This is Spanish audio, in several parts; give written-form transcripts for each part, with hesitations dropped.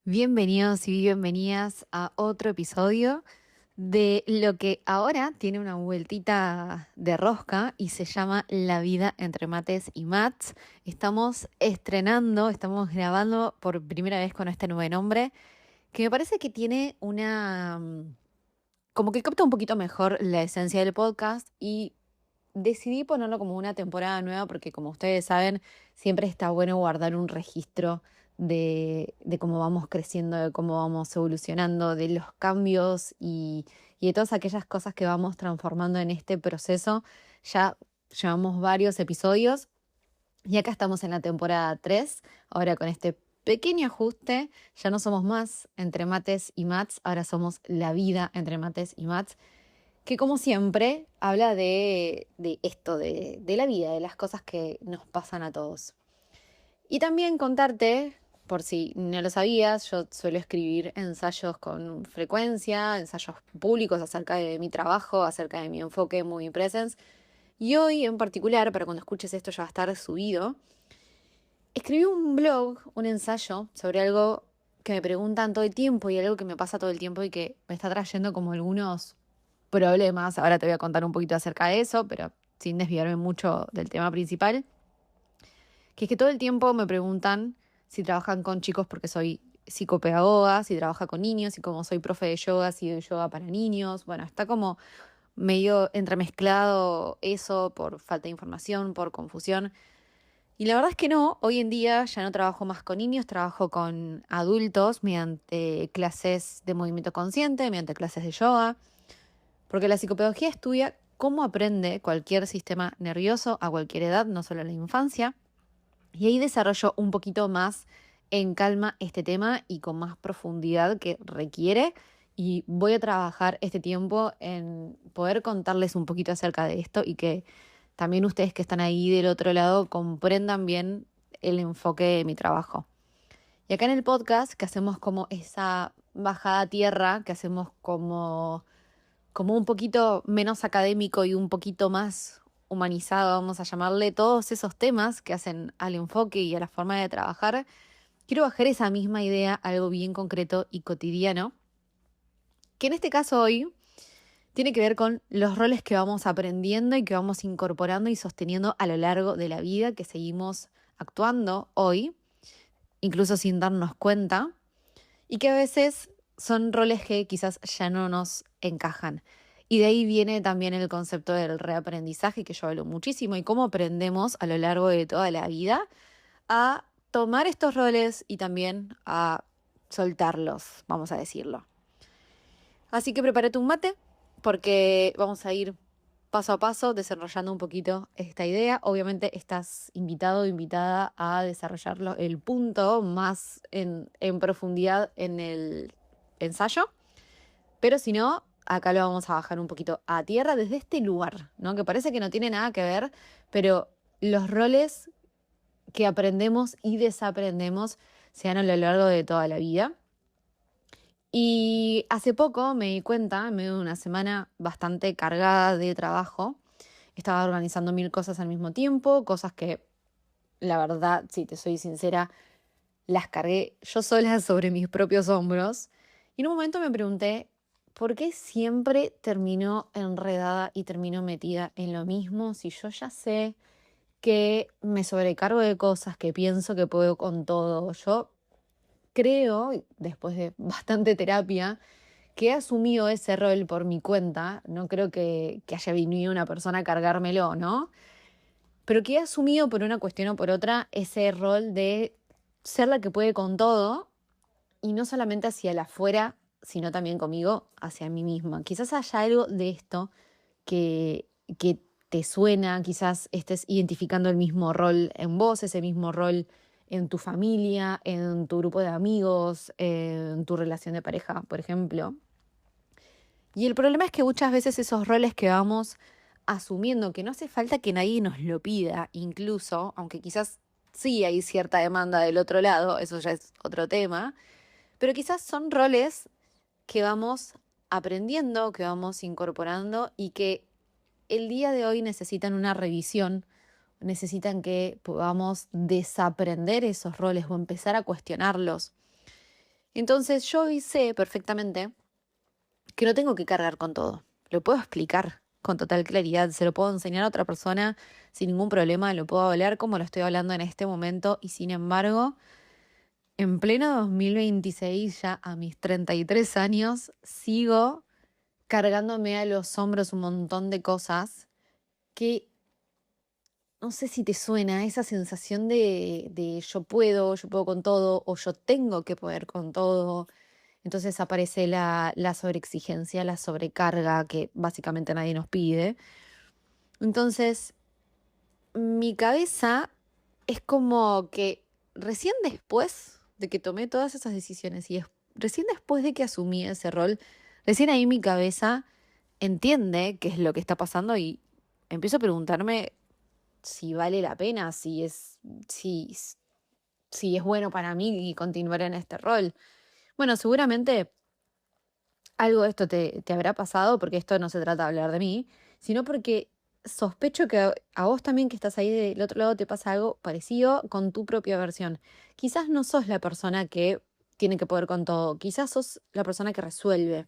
Bienvenidos y bienvenidas a otro episodio de lo que ahora tiene una vueltita de rosca y se llama La vida entre mates y mats. Estamos grabando por primera vez con este nuevo nombre, que me parece que tiene como que capta un poquito mejor la esencia del podcast y decidí ponerlo como una temporada nueva porque como ustedes saben, siempre está bueno guardar un registro de cómo vamos creciendo, de cómo vamos evolucionando, de los cambios y de todas aquellas cosas que vamos transformando en este proceso. Ya llevamos varios episodios y acá estamos en la temporada 3 ahora con este pequeño ajuste, ya no somos más entre mates y mats, ahora somos la vida entre mates y mats que como siempre habla de esto, de la vida, de las cosas que nos pasan a todos. Y también contarte, por si no lo sabías, yo suelo escribir ensayos con frecuencia, ensayos públicos acerca de mi trabajo, acerca de mi enfoque en Movie Presence. Y hoy en particular, para cuando escuches esto ya va a estar subido, escribí un blog, un ensayo sobre algo que me preguntan todo el tiempo y algo que me pasa todo el tiempo y que me está trayendo como algunos problemas. Ahora te voy a contar un poquito acerca de eso, pero sin desviarme mucho del tema principal, que es que todo el tiempo me preguntan si trabajan con chicos porque soy psicopedagoga, si trabaja con niños y como soy profe de yoga, si doy yoga para niños. Bueno, está como medio entremezclado eso por falta de información, por confusión. Y la verdad es que no, hoy en día ya no trabajo más con niños, trabajo con adultos mediante clases de movimiento consciente, mediante clases de yoga. Porque la psicopedagogía estudia cómo aprende cualquier sistema nervioso a cualquier edad, no solo en la infancia. Y ahí desarrollo un poquito más en calma este tema y con más profundidad que requiere. Y voy a trabajar este tiempo en poder contarles un poquito acerca de esto y que también ustedes que están ahí del otro lado comprendan bien el enfoque de mi trabajo. Y acá en el podcast, que hacemos como esa bajada a tierra, que hacemos como un poquito menos académico y un poquito más humanizado, vamos a llamarle, todos esos temas que hacen al enfoque y a la forma de trabajar, quiero bajar esa misma idea a algo bien concreto y cotidiano, que en este caso hoy tiene que ver con los roles que vamos aprendiendo y que vamos incorporando y sosteniendo a lo largo de la vida, que seguimos actuando hoy, incluso sin darnos cuenta, y que a veces son roles que quizás ya no nos encajan. Y de ahí viene también el concepto del reaprendizaje, que yo hablo muchísimo, y cómo aprendemos a lo largo de toda la vida a tomar estos roles y también a soltarlos, vamos a decirlo. Así que prepárate un mate, porque vamos a ir paso a paso desarrollando un poquito esta idea. Obviamente estás invitado o invitada a desarrollarlo el punto más en profundidad en el ensayo, pero si no, acá lo vamos a bajar un poquito a tierra desde este lugar, ¿no? Que parece que no tiene nada que ver, pero los roles que aprendemos y desaprendemos se dan a lo largo de toda la vida. Y hace poco me di cuenta, en medio de una semana bastante cargada de trabajo, estaba organizando mil cosas al mismo tiempo, cosas que la verdad, si te soy sincera, las cargué yo sola sobre mis propios hombros. Y en un momento me pregunté, ¿por qué siempre termino enredada y termino metida en lo mismo si yo ya sé que me sobrecargo de cosas, que pienso que puedo con todo? Yo creo, después de bastante terapia, que he asumido ese rol por mi cuenta. No creo que haya venido una persona a cargármelo, ¿no? Pero que he asumido por una cuestión o por otra ese rol de ser la que puede con todo y no solamente hacia el afuera, sino también conmigo, hacia mí misma. Quizás haya algo de esto que te suena, quizás estés identificando el mismo rol en vos, ese mismo rol en tu familia, en tu grupo de amigos, en tu relación de pareja, por ejemplo. Y el problema es que muchas veces esos roles que vamos asumiendo, que no hace falta que nadie nos lo pida, incluso, aunque quizás sí hay cierta demanda del otro lado, eso ya es otro tema, pero quizás son roles que vamos aprendiendo, que vamos incorporando y que el día de hoy necesitan una revisión, necesitan que podamos desaprender esos roles o empezar a cuestionarlos. Entonces yo hoy sé perfectamente que no tengo que cargar con todo. Lo puedo explicar con total claridad, se lo puedo enseñar a otra persona sin ningún problema, lo puedo hablar como lo estoy hablando en este momento y sin embargo, en pleno 2026, ya a mis 33 años, sigo cargándome a los hombros un montón de cosas que no sé si te suena esa sensación de yo puedo con todo o yo tengo que poder con todo. Entonces aparece la sobreexigencia, la sobrecarga que básicamente nadie nos pide. Entonces, mi cabeza es como que recién después de que tomé todas esas decisiones y recién después de que asumí ese rol, recién ahí mi cabeza entiende qué es lo que está pasando y empiezo a preguntarme si vale la pena, si, si es bueno para mí y continuar en este rol. Bueno, seguramente algo de esto te habrá pasado, porque esto no se trata de hablar de mí, sino porque sospecho que a vos también que estás ahí del otro lado te pasa algo parecido con tu propia versión. Quizás no sos la persona que tiene que poder con todo, quizás sos la persona que resuelve,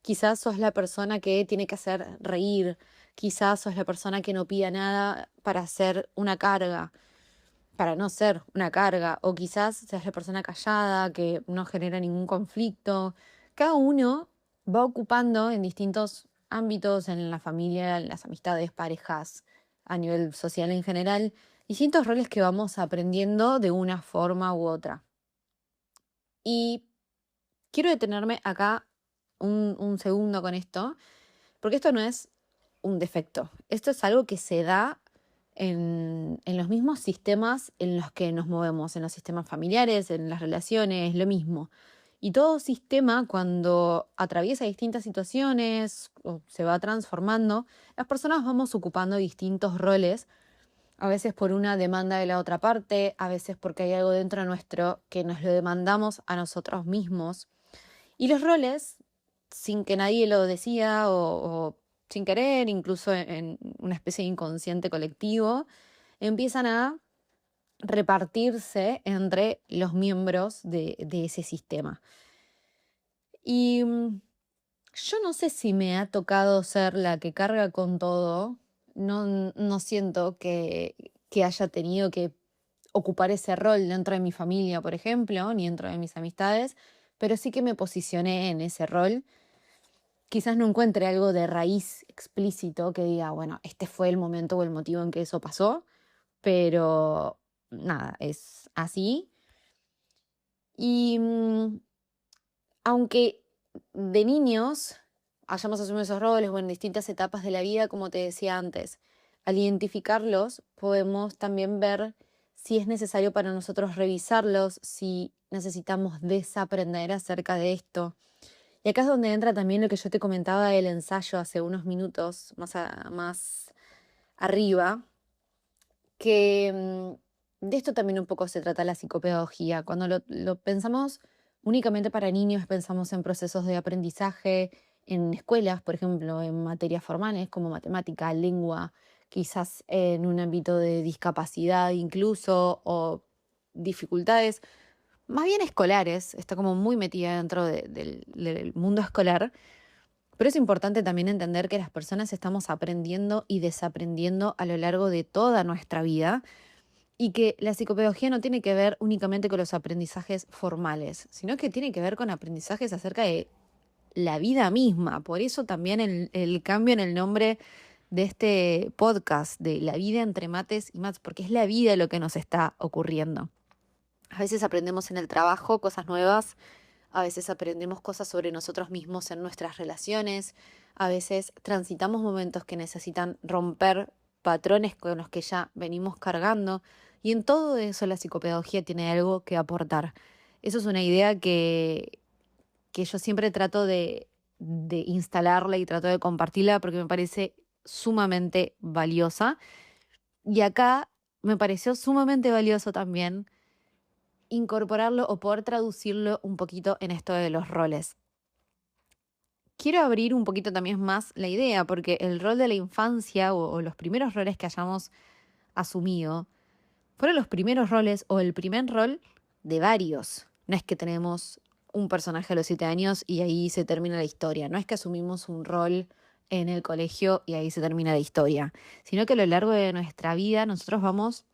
quizás sos la persona que tiene que hacer reír, quizás sos la persona que no pida nada para hacer una carga, para no ser una carga, o quizás seas la persona callada que no genera ningún conflicto. Cada uno va ocupando en distintos ámbitos, en la familia, en las amistades, parejas, a nivel social en general, distintos roles que vamos aprendiendo de una forma u otra. Y quiero detenerme acá un segundo con esto, porque esto no es un defecto. Esto es algo que se da en los mismos sistemas en los que nos movemos, en los sistemas familiares, en las relaciones, lo mismo. Y todo sistema, cuando atraviesa distintas situaciones o se va transformando, las personas vamos ocupando distintos roles, a veces por una demanda de la otra parte, a veces porque hay algo dentro nuestro que nos lo demandamos a nosotros mismos. Y los roles, sin que nadie lo decida o sin querer, incluso en una especie de inconsciente colectivo, empiezan a repartirse entre los miembros de ese sistema. Y yo no sé si me ha tocado ser la que carga con todo, no siento que haya tenido que ocupar ese rol dentro de mi familia, por ejemplo, ni dentro de mis amistades, pero sí que me posicioné en ese rol. Quizás no encuentre algo de raíz explícito que diga, bueno, este fue el momento o el motivo en que eso pasó, pero nada, es así. Y aunque de niños hayamos asumido esos roles o en distintas etapas de la vida, como te decía antes, al identificarlos podemos también ver si es necesario para nosotros revisarlos, si necesitamos desaprender acerca de esto. Y acá es donde entra también lo que yo te comentaba del ensayo hace unos minutos más arriba, que de esto también un poco se trata la psicopedagogía. Cuando lo pensamos únicamente para niños, pensamos en procesos de aprendizaje en escuelas, por ejemplo, en materias formales como matemática, lengua, quizás en un ámbito de discapacidad incluso o dificultades más bien escolares, está como muy metida dentro del mundo escolar, pero es importante también entender que las personas estamos aprendiendo y desaprendiendo a lo largo de toda nuestra vida y que la psicopedagogía no tiene que ver únicamente con los aprendizajes formales, sino que tiene que ver con aprendizajes acerca de la vida misma. Por eso también el cambio en el nombre de este podcast, de la vida entre mates y mates, porque es la vida lo que nos está ocurriendo. A veces aprendemos en el trabajo cosas nuevas, a veces aprendemos cosas sobre nosotros mismos en nuestras relaciones, a veces transitamos momentos que necesitan romper patrones con los que ya venimos cargando y en todo eso la psicopedagogía tiene algo que aportar. Eso es una idea que yo siempre trato de instalarla y trato de compartirla porque me parece sumamente valiosa. Y acá me pareció sumamente valioso también incorporarlo o poder traducirlo un poquito en esto de los roles. Quiero abrir un poquito también más la idea, porque el rol de la infancia o los primeros roles que hayamos asumido fueron los primeros roles o el primer rol de varios. No es que tenemos un personaje a los 7 años y ahí se termina la historia. No es que asumimos un rol en el colegio y ahí se termina la historia, sino que a lo largo de nuestra vida nosotros vamos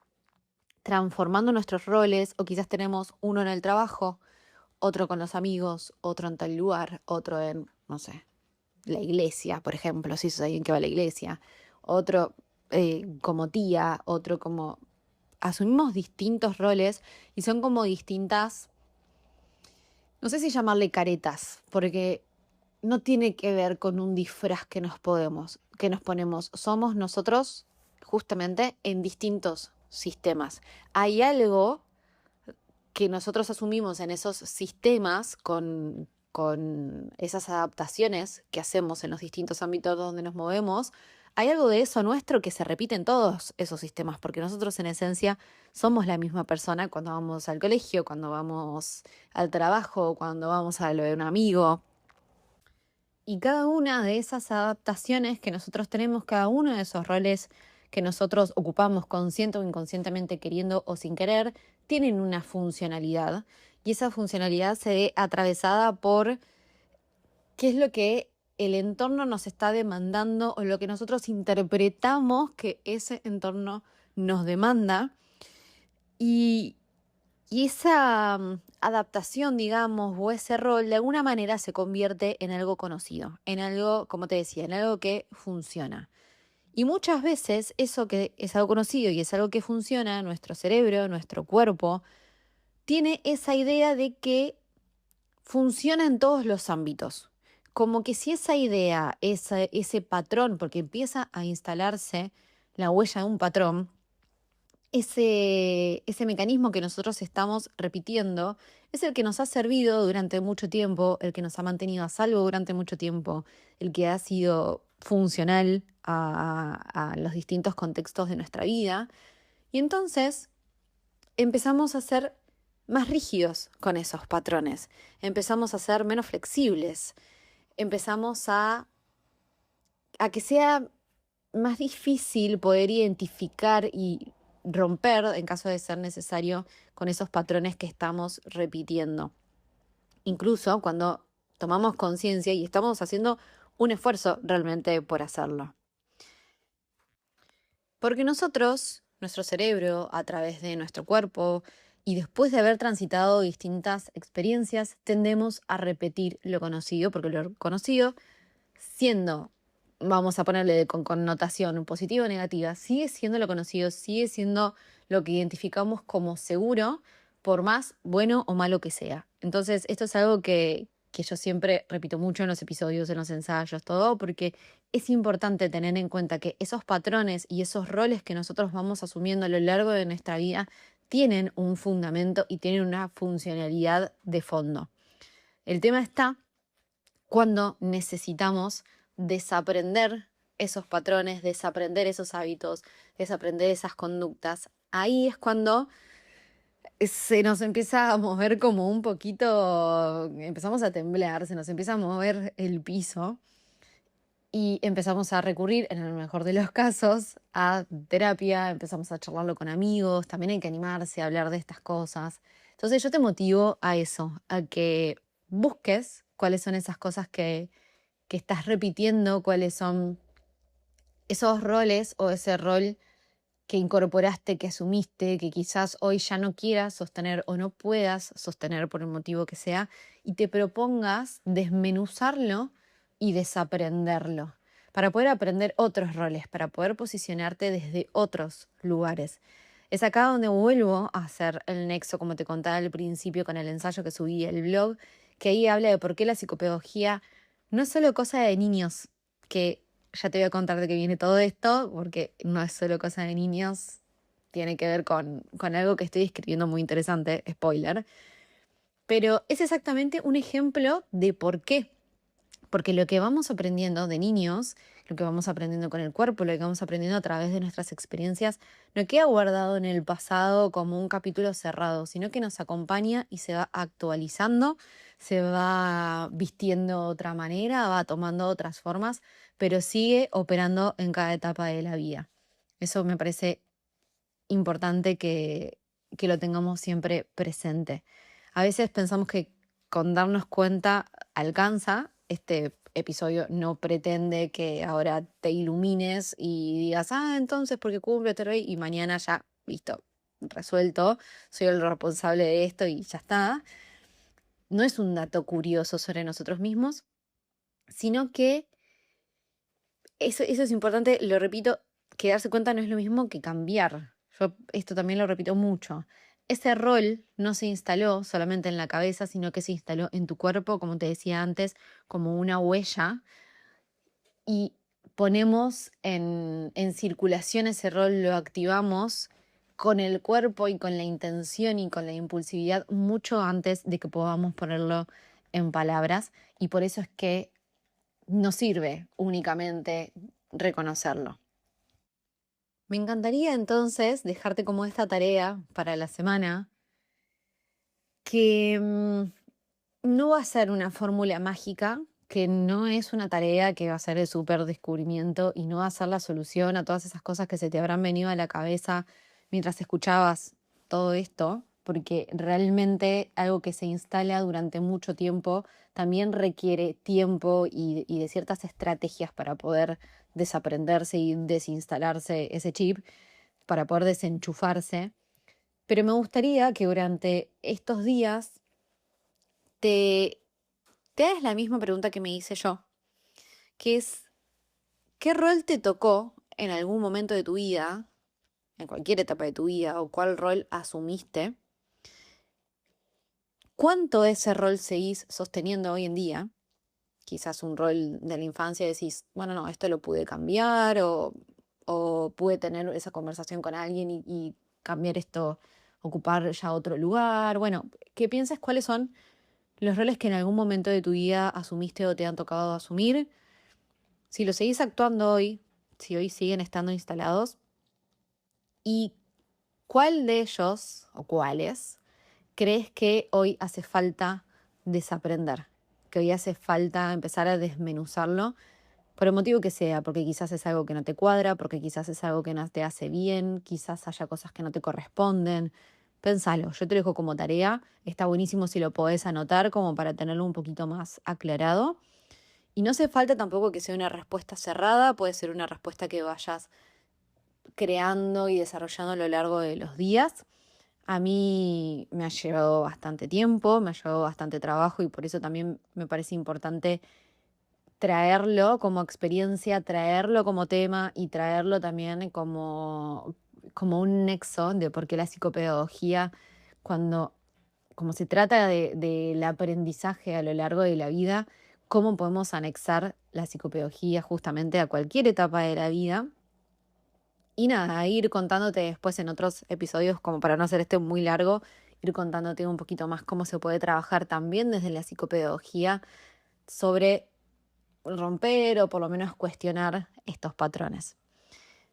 transformando nuestros roles o quizás tenemos uno en el trabajo, otro con los amigos, otro en tal lugar, otro en, no sé, la iglesia, por ejemplo, si sos alguien que va a la iglesia, otro como tía, otro como... Asumimos distintos roles y son como distintas, no sé si llamarle caretas, porque no tiene que ver con un disfraz que nos ponemos. Somos nosotros justamente en distintos sistemas. Hay algo que nosotros asumimos en esos sistemas con esas adaptaciones que hacemos en los distintos ámbitos donde nos movemos, hay algo de eso nuestro que se repite en todos esos sistemas, porque nosotros en esencia somos la misma persona cuando vamos al colegio, cuando vamos al trabajo, cuando vamos a lo de un amigo. Y cada una de esas adaptaciones que nosotros tenemos, cada uno de esos roles que nosotros ocupamos consciente o inconscientemente, queriendo o sin querer, tienen una funcionalidad. Y esa funcionalidad se ve atravesada por qué es lo que el entorno nos está demandando o lo que nosotros interpretamos que ese entorno nos demanda. Y, y esa adaptación, digamos, o ese rol, de alguna manera se convierte en algo conocido, en algo, como te decía, en algo que funciona. Y muchas veces eso que es algo conocido y es algo que funciona, nuestro cerebro, nuestro cuerpo, tiene esa idea de que funciona en todos los ámbitos. Como que si esa idea, ese patrón, porque empieza a instalarse la huella de un patrón, ese mecanismo que nosotros estamos repitiendo es el que nos ha servido durante mucho tiempo, el que nos ha mantenido a salvo durante mucho tiempo, el que ha sido funcional a los distintos contextos de nuestra vida. Y entonces empezamos a ser más rígidos con esos patrones, empezamos a ser menos flexibles, empezamos a que sea más difícil poder identificar y romper, en caso de ser necesario, con esos patrones que estamos repitiendo. Incluso cuando tomamos conciencia y estamos haciendo un esfuerzo realmente por hacerlo. Porque nosotros, nuestro cerebro, a través de nuestro cuerpo y después de haber transitado distintas experiencias, tendemos a repetir lo conocido, porque lo conocido, siendo, vamos a ponerle con connotación positiva o negativa, sigue siendo lo conocido, sigue siendo lo que identificamos como seguro, por más bueno o malo que sea. Entonces, esto es algo que yo siempre repito mucho en los episodios, en los ensayos, todo, porque es importante tener en cuenta que esos patrones y esos roles que nosotros vamos asumiendo a lo largo de nuestra vida tienen un fundamento y tienen una funcionalidad de fondo. El tema está cuando necesitamos desaprender esos patrones, desaprender esos hábitos, desaprender esas conductas. Ahí es cuando se nos empieza a mover como un poquito, empezamos a temblar, se nos empieza a mover el piso y empezamos a recurrir, en el mejor de los casos, a terapia, empezamos a charlarlo con amigos, también hay que animarse a hablar de estas cosas. Entonces yo te motivo a eso, a que busques cuáles son esas cosas que estás repitiendo, cuáles son esos roles o ese rol que incorporaste, que asumiste, que quizás hoy ya no quieras sostener o no puedas sostener por el motivo que sea, y te propongas desmenuzarlo y desaprenderlo, para poder aprender otros roles, para poder posicionarte desde otros lugares. Es acá donde vuelvo a hacer el nexo, como te contaba al principio con el ensayo que subí el blog, que ahí habla de por qué la psicopedagogía no es solo cosa de niños, que ya te voy a contar de qué viene todo esto, porque no es solo cosa de niños, tiene que ver con algo que estoy escribiendo muy interesante, spoiler, pero es exactamente un ejemplo de por qué. Porque lo que vamos aprendiendo de niños, lo que vamos aprendiendo con el cuerpo, lo que vamos aprendiendo a través de nuestras experiencias, no queda guardado en el pasado como un capítulo cerrado, sino que nos acompaña y se va actualizando, se va vistiendo de otra manera, va tomando otras formas, pero sigue operando en cada etapa de la vida. Eso me parece importante que lo tengamos siempre presente. A veces pensamos que con darnos cuenta alcanza. Este episodio no pretende que ahora te ilumines y digas, entonces porque cumple tal y mañana ya, listo, resuelto, soy el responsable de esto y ya está. No es un dato curioso sobre nosotros mismos, sino que eso es importante, lo repito, que darse cuenta no es lo mismo que cambiar. Yo esto también lo repito mucho. Ese rol no se instaló solamente en la cabeza, sino que se instaló en tu cuerpo, como te decía antes, como una huella, y ponemos en circulación ese rol, lo activamos con el cuerpo y con la intención y con la impulsividad mucho antes de que podamos ponerlo en palabras. Y por eso es que no sirve únicamente reconocerlo. Me encantaría entonces dejarte como esta tarea para la semana, que no va a ser una fórmula mágica, que no es una tarea que va a ser de súper descubrimiento y no va a ser la solución a todas esas cosas que se te habrán venido a la cabeza mientras escuchabas todo esto, porque realmente algo que se instala durante mucho tiempo también requiere tiempo y de ciertas estrategias para poder desaprenderse y desinstalarse ese chip, para poder desenchufarse. Pero me gustaría que durante estos días te, te hagas la misma pregunta que me hice yo, que es, ¿qué rol te tocó en algún momento de tu vida, en cualquier etapa de tu vida, o cuál rol asumiste? ¿Cuánto de ese rol seguís sosteniendo hoy en día? Quizás un rol de la infancia decís, bueno, no, esto lo pude cambiar o pude tener esa conversación con alguien y cambiar esto, ocupar ya otro lugar. Bueno, que pienses cuáles son los roles que en algún momento de tu vida asumiste o te han tocado asumir. Si los seguís actuando hoy, si hoy siguen estando instalados, y cuál de ellos o cuáles crees que hoy hace falta desaprender, que hoy hace falta empezar a desmenuzarlo por el motivo que sea, porque quizás es algo que no te cuadra, porque quizás es algo que no te hace bien, quizás haya cosas que no te corresponden. Pensalo, yo te lo dejo como tarea, está buenísimo si lo podés anotar como para tenerlo un poquito más aclarado. Y no hace falta tampoco que sea una respuesta cerrada, puede ser una respuesta que vayas creando y desarrollando a lo largo de los días. A mí me ha llevado bastante tiempo, me ha llevado bastante trabajo y por eso también me parece importante traerlo como experiencia, traerlo como tema y traerlo también como un nexo de por qué la psicopedagogía, cuando como se trata del aprendizaje a lo largo de la vida, cómo podemos anexar la psicopedagogía justamente a cualquier etapa de la vida. Y nada, ir contándote después en otros episodios, como para no hacer este muy largo, ir contándote un poquito más cómo se puede trabajar también desde la psicopedagogía sobre romper o por lo menos cuestionar estos patrones.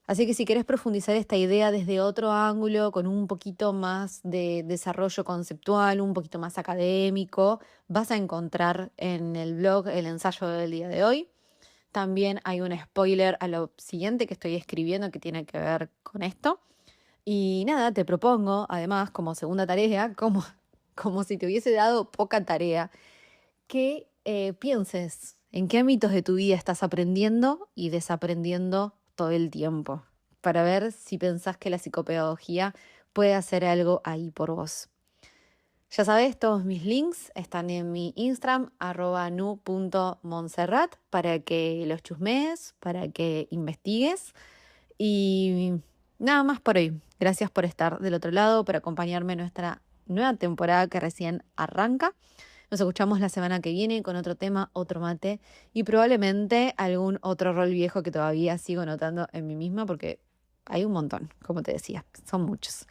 Así que si querés profundizar esta idea desde otro ángulo, con un poquito más de desarrollo conceptual, un poquito más académico, vas a encontrar en el blog el ensayo del día de hoy. También hay un spoiler a lo siguiente que estoy escribiendo que tiene que ver con esto. Y nada, te propongo, además, como segunda tarea, como si te hubiese dado poca tarea, que pienses en qué ámbitos de tu vida estás aprendiendo y desaprendiendo todo el tiempo, para ver si pensás que la psicopedagogía puede hacer algo ahí por vos. Ya sabes, todos mis links están en mi Instagram, @nu.montserrat, para que los chusmees, para que investigues. Y nada más por hoy. Gracias por estar del otro lado, por acompañarme en nuestra nueva temporada que recién arranca. Nos escuchamos la semana que viene con otro tema, otro mate y probablemente algún otro rol viejo que todavía sigo notando en mí misma porque hay un montón, como te decía, son muchos.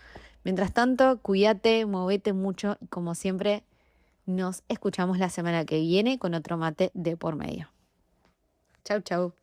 Mientras tanto, cuídate, movete mucho y como siempre, nos escuchamos la semana que viene con otro mate de por medio. Chau, chau.